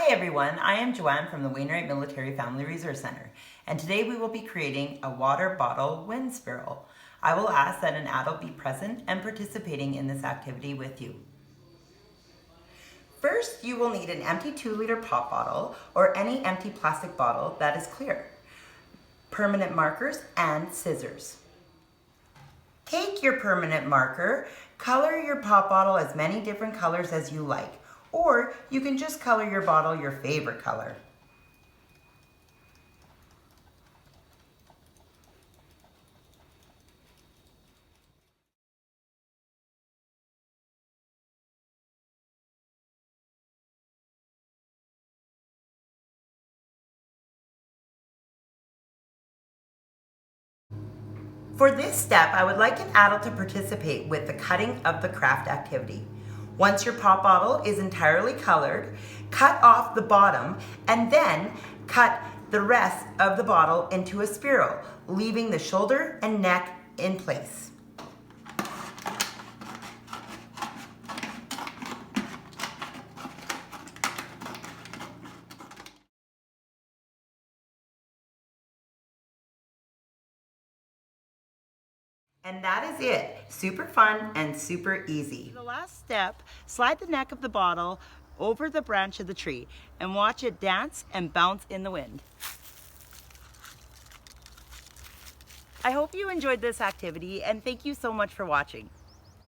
Hi everyone, I am Joanne from the Wainwright Military Family Resource Center, and today we will be creating a water bottle wind spiral. I will ask that an adult be present and participating in this activity with you. First, you will need an empty 2-liter pop bottle or any empty plastic bottle that is clear, permanent markers, and scissors. Take your permanent marker, color your pop bottle as many different colors as you like, or you can just color your bottle your favorite color. For this step, I would like an adult to participate with the cutting of the craft activity. Once your pop bottle is entirely colored, cut off the bottom and then cut the rest of the bottle into a spiral, leaving the shoulder and neck in place. And that is it. Super fun and super easy. The last step, slide the neck of the bottle over the branch of the tree and watch it dance and bounce in the wind. I hope you enjoyed this activity and thank you so much for watching.